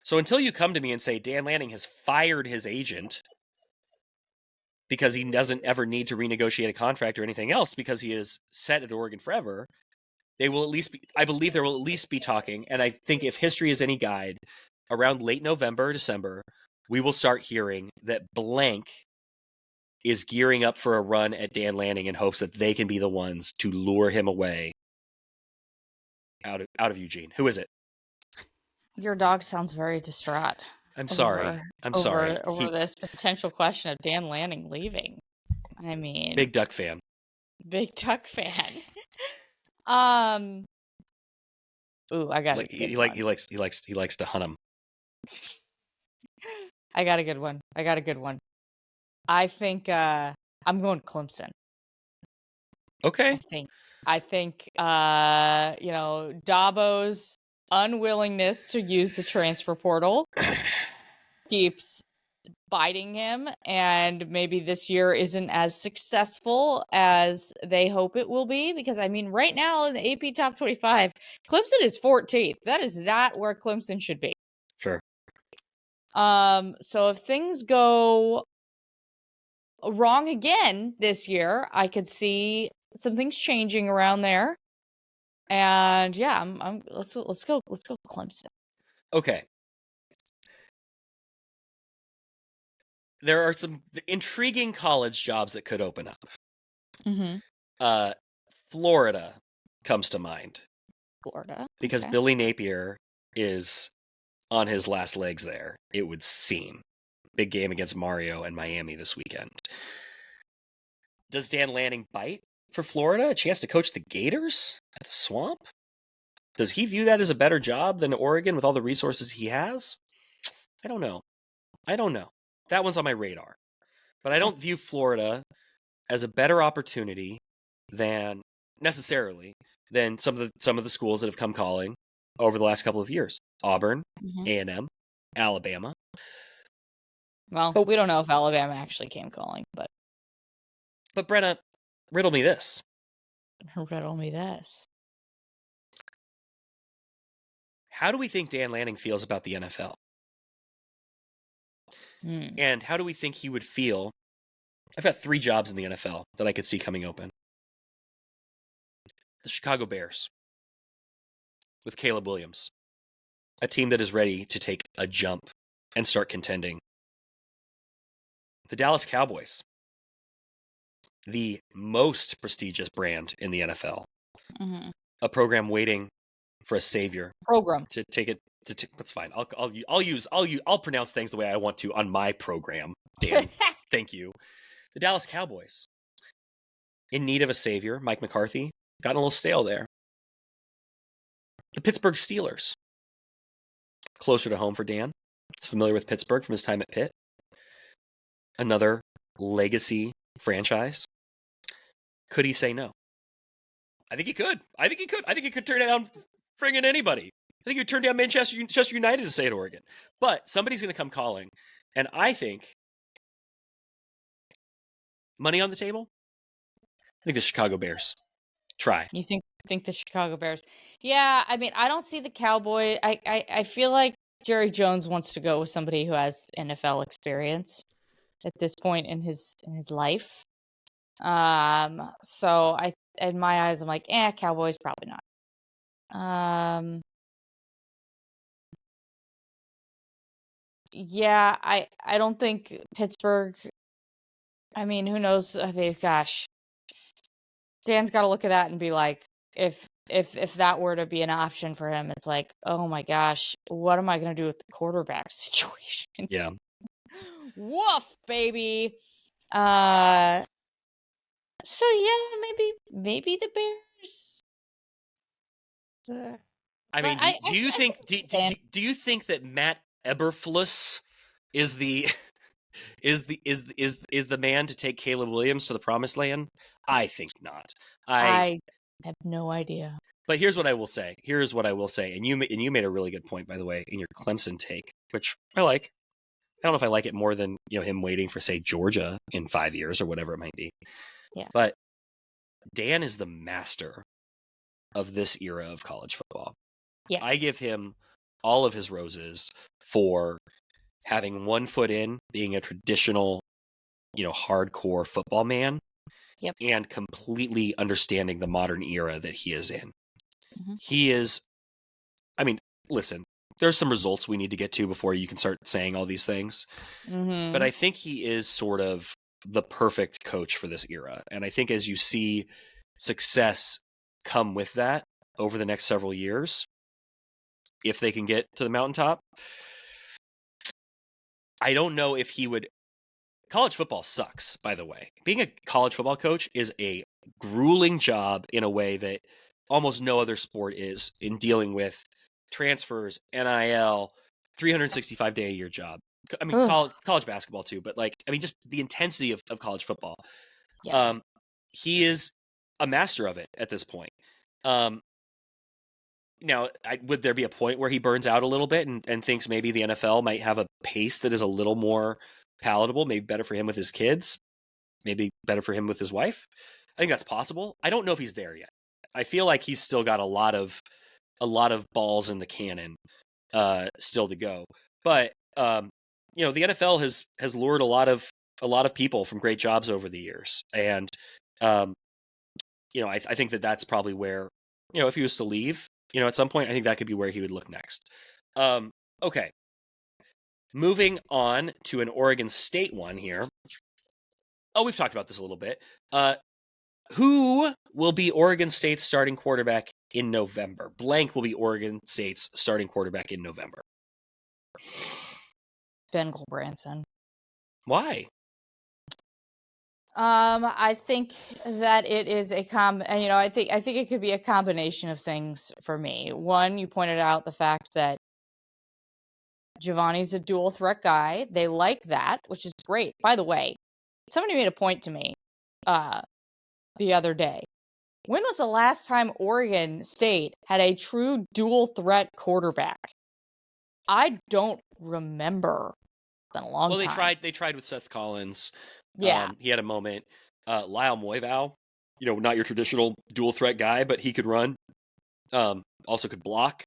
So until you come to me and say Dan Lanning has fired his agent because he doesn't ever need to renegotiate a contract or anything else because he is set at Oregon forever, they will at least be, I believe there will at least be talking. And I think if history is any guide, around late November, December, we will start hearing that blank is gearing up for a run at Dan Lanning in hopes that they can be the ones to lure him away out of Eugene. Who is it? Your dog sounds very distraught. I'm sorry. Over this potential question of Dan Lanning leaving. I mean, big Duck fan. Ooh, I got he likes to hunt him. I got a good one. I think I'm going Clemson. Okay. I think Dabo's unwillingness to use the transfer portal keeps biting him, and maybe this year isn't as successful as they hope it will be, because I mean right now in the AP Top 25, Clemson is 14th. That is not where Clemson should be. Sure. So if things go wrong again this year, I could see some things changing around there. And yeah, let's go Clemson. Okay. There are some intriguing college jobs that could open up. Mm-hmm. Florida comes to mind. Florida. Because okay. Billy Napier is on his last legs there, it would seem. Big game against Mario and Miami this weekend. Does Dan Lanning bite for Florida? A chance to coach the Gators at the Swamp? Does he view that as a better job than Oregon with all the resources he has? I don't know. That one's on my radar. But I don't view Florida as a better opportunity than necessarily than some of the schools that have come calling over the last couple of years. Auburn, mm-hmm. A&M, Alabama. Well, we don't know if Alabama actually came calling, but Brenna, riddle me this. How do we think Dan Lanning feels about the NFL? And how do we think he would feel? I've got 3 jobs in the NFL that I could see coming open. The Chicago Bears with Caleb Williams, a team that is ready to take a jump and start contending. The Dallas Cowboys, the most prestigious brand in the NFL, mm-hmm. a program waiting for a savior to take it. That's fine. I'll pronounce things the way I want to on my program. Dan, thank you. The Dallas Cowboys, in need of a savior. Mike McCarthy, gotten a little stale there. The Pittsburgh Steelers, closer to home for Dan. He's familiar with Pittsburgh from his time at Pitt. Another legacy franchise. Could he say no? I think he could. I think he could turn down friggin' anybody. I think he would turn down Manchester United to stay at Oregon. But somebody's going to come calling. And I think money on the table. I think the Chicago Bears Try. You think the Chicago Bears? Yeah, I mean, I don't see the Cowboy. I feel like Jerry Jones wants to go with somebody who has NFL experience at this point in his life. So in my eyes, I'm like, Cowboys probably not. Yeah, I don't think Pittsburgh. I mean, who knows? I mean, gosh, Dan's got to look at that and be like, if that were to be an option for him, it's like, oh my gosh, what am I gonna do with the quarterback situation? Yeah. Woof, baby. Uh, so yeah, maybe the Bears. I mean, But do you think do you think that Matt Eberflus is the is the man to take Caleb Williams to the promised land? I think not. I have no idea. But here's what I will say. And you made a really good point, by the way, in your Clemson take, which I like. I don't know if I like it more than him waiting for, say, Georgia in 5 years or whatever it might be. Yeah. But Dan is the master of this era of college football. Yes. I give him all of his roses for having one foot in, being a traditional, hardcore football man, Yep. and completely understanding the modern era that he is in. Mm-hmm. He is, I mean, listen, there's some results we need to get to before you can start saying all these things. Mm-hmm. But I think he is sort of the perfect coach for this era. And I think as you see success come with that over the next several years, if they can get to the mountaintop, I don't know if he would. College football sucks, by the way. Being a college football coach is a grueling job in a way that almost no other sport is, in dealing with transfers, NIL, 365-day-a-year job. I mean, college basketball too, but just the intensity of college football. Yes. He is a master of it at this point. Now, would there be a point where he burns out a little bit and thinks maybe the NFL might have a pace that is a little more palatable, maybe better for him with his kids, maybe better for him with his wife? I think that's possible. I don't know if he's there yet. I feel like he's still got a lot of balls in the cannon still to go. But the NFL has lured a lot of people from great jobs over the years, and I think that's probably where, if he was to leave, at some point, I think that could be where he would look next. Okay. Moving on to an Oregon State one here. Oh, we've talked about this a little bit. Who will be Oregon State's starting quarterback in November? Blank will be Oregon State's starting quarterback in November. Ben Branson. Why? I think that it is I think it could be a combination of things for me. One, you pointed out the fact that Giovanni's a dual threat guy. They like that, which is great. By the way, somebody made a point to me the other day. When was the last time Oregon State had a true dual threat quarterback? I don't remember. It's been a long time. They tried with Seth Collins. Yeah. He had a moment. Lyle Moivau, not your traditional dual threat guy, but he could run. Also could block.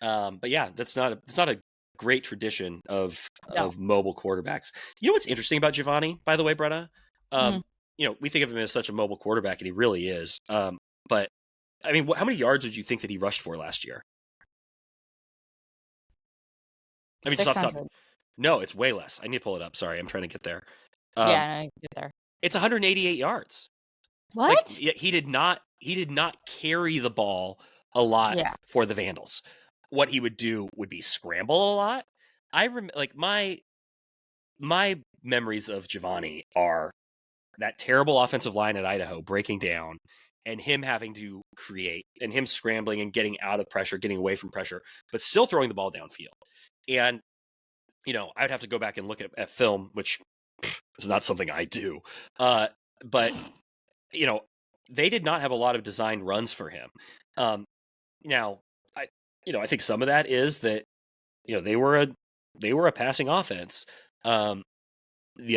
But yeah, that's not a great tradition of mobile quarterbacks. You know what's interesting about Giovanni, by the way, Brenna? We think of him as such a mobile quarterback, and he really is. But I mean, how many yards would you think that he rushed for last year? I mean, 600. No, it's way less. I need to pull it up. Sorry, I'm trying to get there. I get there. It's 188 yards. What? He did not carry the ball a lot for the Vandals. What he would do would be scramble a lot. My memories of Giovanni are that terrible offensive line at Idaho breaking down and him having to create and him scrambling and getting out of pressure, getting away from pressure, but still throwing the ball downfield. And, I'd have to go back and look at film, which is not something I do. But, they did not have a lot of designed runs for him. Now, I think some of that is that, they were a passing offense. The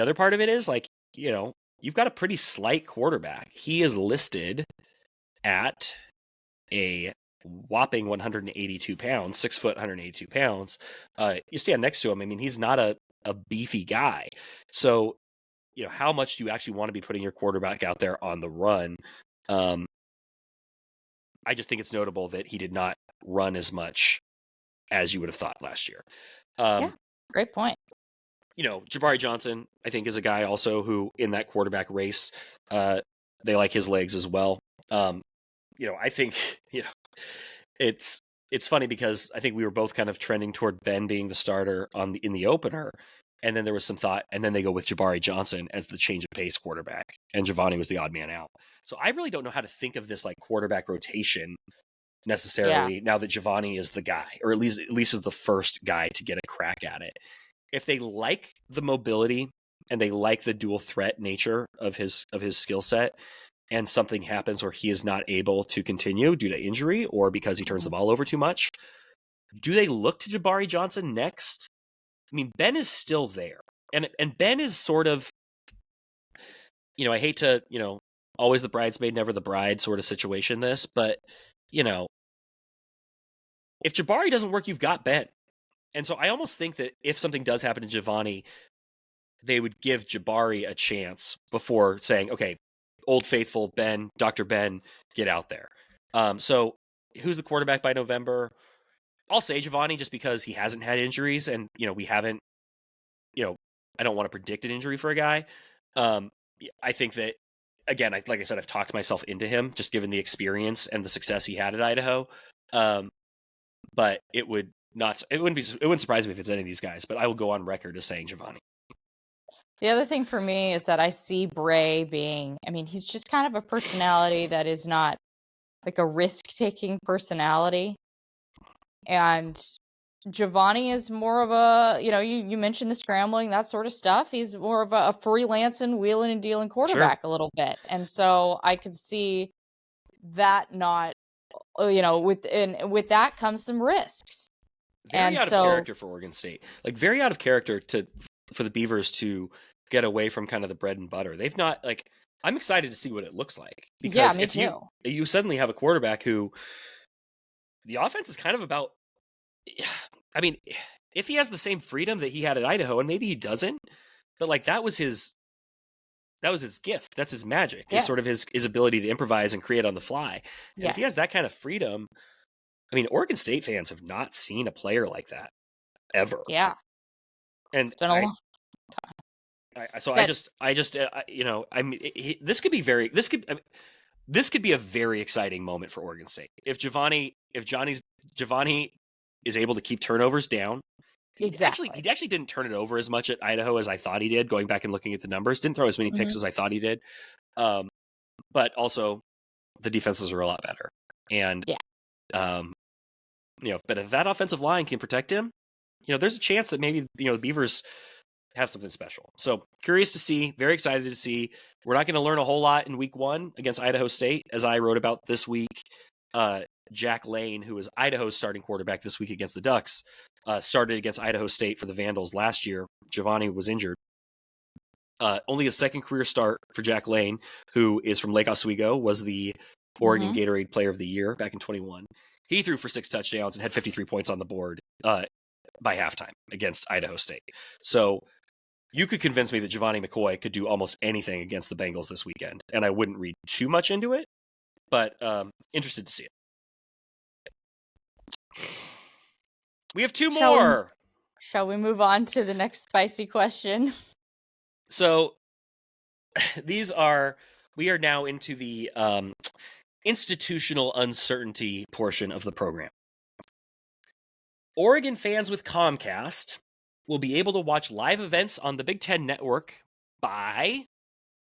other part of it is you've got a pretty slight quarterback. He is listed at a whopping 182 pounds, 6 foot, 182 pounds, you stand next to him. I mean, he's not a beefy guy. So, how much do you actually want to be putting your quarterback out there on the run? I just think it's notable that he did not run as much as you would have thought last year. Yeah, great point. Jabari Johnson, I think, is a guy also who in that quarterback race, they like his legs as well. I think, it's funny because I think we were both kind of trending toward Ben being the starter in the opener. And then there was some thought, and then they go with Jabari Johnson as the change of pace quarterback, and Giovanni was the odd man out. So I really don't know how to think of this like quarterback rotation necessarily now that Giovanni is the guy, or at least is the first guy to get a crack at it. If they like the mobility and they like the dual threat nature of his skill set, and something happens where he is not able to continue due to injury or because he turns the ball over too much, do they look to Jabari Johnson next? I mean, Ben is still there. And Ben is sort of, I hate to, always the bridesmaid, never the bride sort of situation this, but, if Jabari doesn't work, you've got Ben. And so I almost think that if something does happen to Giovanni, they would give Jabari a chance before saying, okay, Old Faithful Ben, Dr. Ben, get out there. So who's the quarterback by November? I'll say Giovanni just because he hasn't had injuries and, we haven't, I don't want to predict an injury for a guy. I think that, again, like I said, I've talked myself into him just given the experience and the success he had at Idaho. But it wouldn't surprise me if it's any of these guys, but I will go on record as saying Giovanni. The other thing for me is that I see Bray being, he's just kind of a personality that is not like a risk-taking personality. And Giovanni is more of a, you mentioned the scrambling, that sort of stuff. He's more of a freelancing, wheeling and dealing quarterback a little bit. And so I could see that not, with that comes some risks. Very out of character for Oregon State. Like very out of character for the Beavers to get away from kind of the bread and butter. They've not I'm excited to see what it looks like. Because if you suddenly have a quarterback who the offense is kind of about, if he has the same freedom that he had at Idaho, and maybe he doesn't, but that was his gift. That's his magic. Yes. Is sort of his ability to improvise and create on the fly. And if he has that kind of freedom, Oregon State fans have not seen a player like that ever. Yeah. And it's been a long time. This could be a very exciting moment for Oregon State. If Giovanni is able to keep turnovers down. Exactly. He actually didn't turn it over as much at Idaho as I thought he did, going back and looking at the numbers. Didn't throw as many picks as I thought he did. But also the defenses are a lot better. And but if that offensive line can protect him, there's a chance that maybe, the Beavers have something special. So curious to see, very excited to see. We're not going to learn a whole lot in week 1 against Idaho State, as I wrote about this week. Jack Lane, who is Idaho's starting quarterback this week against the Ducks, started against Idaho State for the Vandals last year. Giovanni was injured. Only a second career start for Jack Lane, who is from Lake Oswego, was the Oregon Gatorade Player of the Year back in 21. He threw for 6 touchdowns and had 53 points on the board by halftime against Idaho State. So you could convince me that Giovanni McCoy could do almost anything against the Bengals this weekend, and I wouldn't read too much into it, but interested to see it. We have 2 more. Shall we move on to the next spicy question? So we are now into the institutional uncertainty portion of the program. Oregon fans with Comcast will be able to watch live events on the Big Ten Network by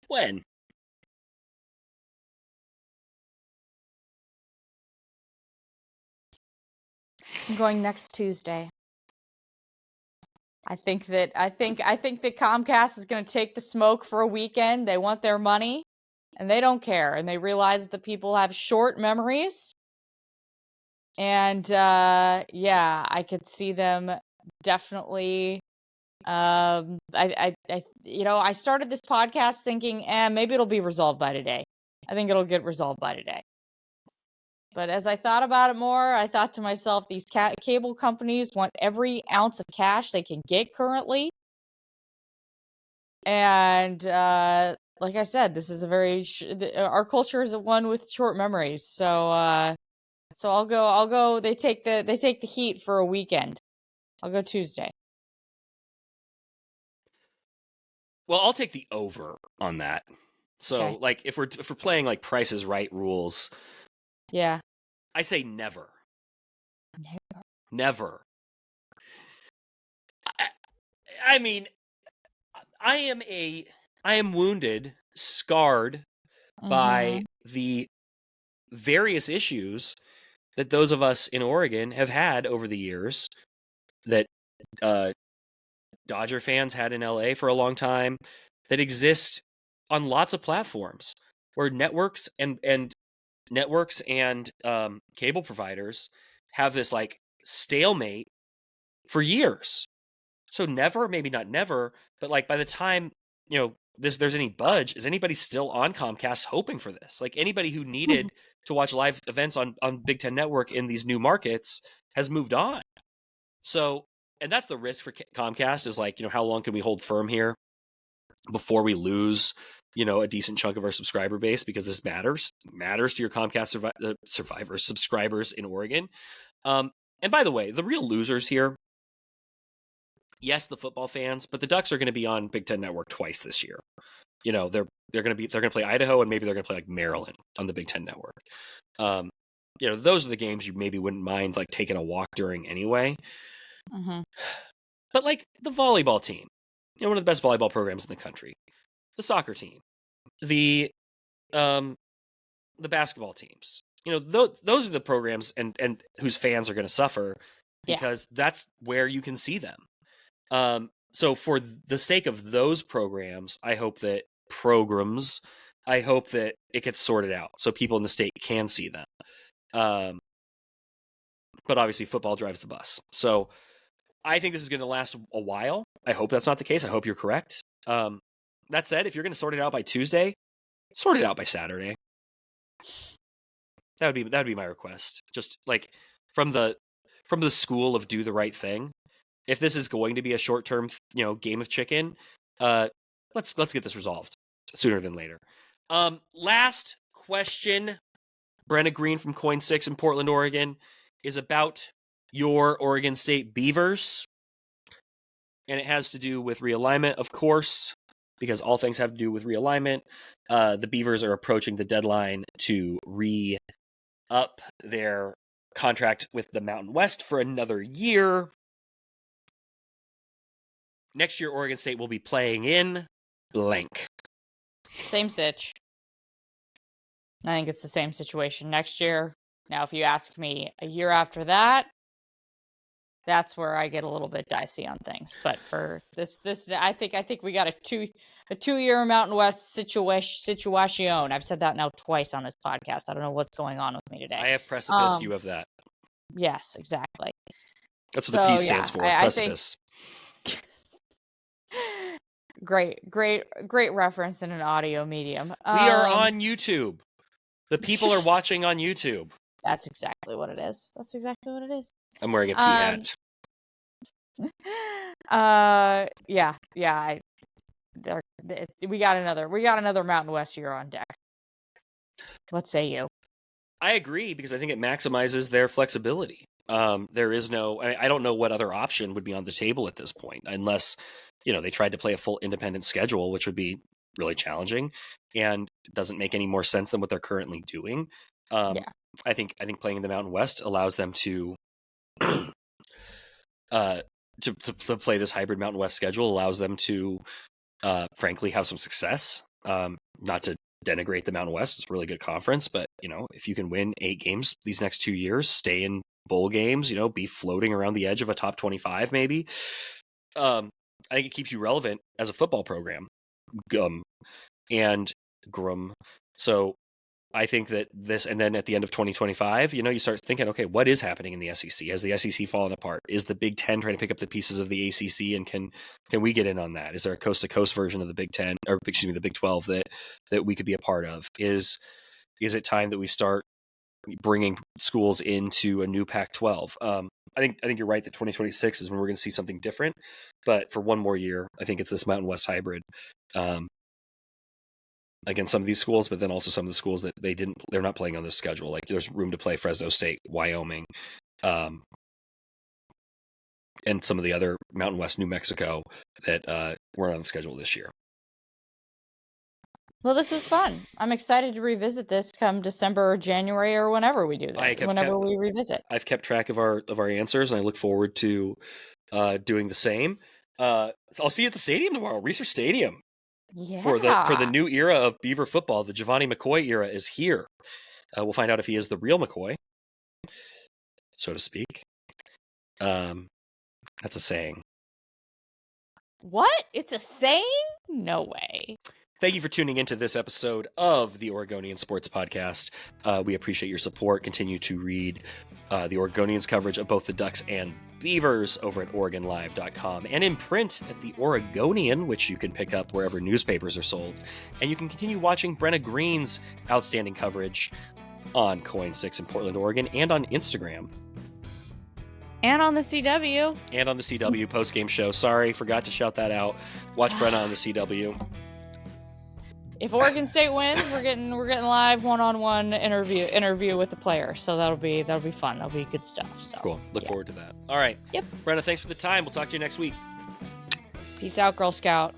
when? I'm going next Tuesday. I think that Comcast is going to take the smoke for a weekend. They want their money, and they don't care. And they realize that people have short memories. And I could see them definitely. I started this podcast thinking, maybe it'll be resolved by today. I think it'll get resolved by today. But as I thought about it more, I thought to myself, these cable companies want every ounce of cash they can get currently. And like I said, this is a very our culture is one with short memories. So I'll go. They take the heat for a weekend. I'll go Tuesday. Well, I'll take the over on that. So, Okay. like, if we're playing like Price is Right rules, Yeah. I say never. Never. I mean, I am wounded, scarred by the various issues that those of us in Oregon have had over the years, that Dodger fans had in LA for a long time, that exist on lots of platforms, where networks and cable providers have this like stalemate for years. So never, maybe not never, but like by the time, there's any budge, is anybody still on Comcast hoping for this? Like, anybody who needed to watch live events on Big Ten Network in these new markets has moved on. So, and that's the risk for Comcast, is like, how long can we hold firm here before we lose, a decent chunk of our subscriber base, because this matters to your Comcast subscribers in Oregon. And by the way, the real losers here, yes, the football fans, but the Ducks are going to be on Big Ten Network twice this year. They're going to play Idaho, and maybe they're going to play like Maryland on the Big Ten Network. Those are the games you maybe wouldn't mind like taking a walk during anyway. But like the volleyball team, one of the best volleyball programs in the country, the soccer team, the basketball teams, those are the programs and whose fans are going to suffer, because that's where you can see them. So for the sake of those programs, I hope that it gets sorted out so people in the state can see them. But obviously football drives the bus. So I think this is going to last a while. I hope that's not the case. I hope you're correct. That said, if you're going to sort it out by Tuesday, sort it out by Saturday. That would be my request. Just like from the school of do the right thing. If this is going to be a short-term, game of chicken, let's get this resolved sooner than later. Last question, Brenna Greene from KOIN 6 in Portland, Oregon, is about your Oregon State Beavers. And it has to do with realignment, of course, because all things have to do with realignment. The Beavers are approaching the deadline to re-up their contract with the Mountain West for another year. Next year, Oregon State will be playing in blank. Same sitch. I think it's the same situation next year. Now, if you ask me a year after that, that's where I get a little bit dicey on things. But for this, I think we got a 2-year Mountain West situation. I've said that now twice on this podcast. I don't know what's going on with me today. I have precipice. You have that. Yes, exactly. That's what the P stands for. Precipice. Great reference in an audio medium. We are on YouTube. The people are watching on YouTube. That's exactly what it is. I'm wearing a P hat. We got another Mountain West year on deck. What say you? I agree, because I think it maximizes their flexibility. There is I don't know what other option would be on the table at this point, unless, they tried to play a full independent schedule, which would be really challenging and doesn't make any more sense than what they're currently doing. I think playing in the Mountain West allows them to to play this hybrid Mountain West schedule, allows them to frankly have some success. Not to denigrate the Mountain West, it's a really good conference, but if you can win 8 games these next 2 years, stay in bowl games, be floating around the edge of a top 25 maybe, I think it keeps you relevant as a football program. So I think that this, and then at the end of 2025, you start thinking, okay, what is happening in the SEC? Has the SEC fallen apart? Is the Big Ten trying to pick up the pieces of the ACC, and can we get in on that? Is there a coast to coast version of the Big Ten, or the Big 12 that we could be a part of? Is it time that we start bringing schools into a new Pac-12. I think you're right that 2026 is when we're going to see something different. But for one more year, I think it's this Mountain West hybrid against some of these schools, but then also some of the schools that they're not playing on this schedule. Like there's room to play Fresno State, Wyoming, and some of the other Mountain West, New Mexico that weren't on the schedule this year. Well, this was fun. I'm excited to revisit this come December or January or whenever we do this. We revisit. I've kept track of our answers, and I look forward to doing the same. So I'll see you at the stadium tomorrow, Research Stadium. Yeah. For the new era of Beaver football. The Giovanni McCoy era is here. We'll find out if he is the real McCoy, so to speak. That's a saying. What? It's a saying? No way. Thank you for tuning into this episode of the Oregonian Sports Podcast. We appreciate your support. Continue to read the Oregonians coverage of both the Ducks and Beavers over at OregonLive.com and in print at the Oregonian, which you can pick up wherever newspapers are sold. And you can continue watching Brenna Greene's outstanding coverage on KOIN 6 in Portland, Oregon, and on Instagram. And on the CW. And on the CW postgame show. Sorry, forgot to shout that out. Watch Brenna on the CW. If Oregon State wins, we're getting live one-on-one interview with the player. So that'll be fun. That'll be good stuff. So cool. Look forward to that. All right. Yep. Brenna, thanks for the time. We'll talk to you next week. Peace out, Girl Scout.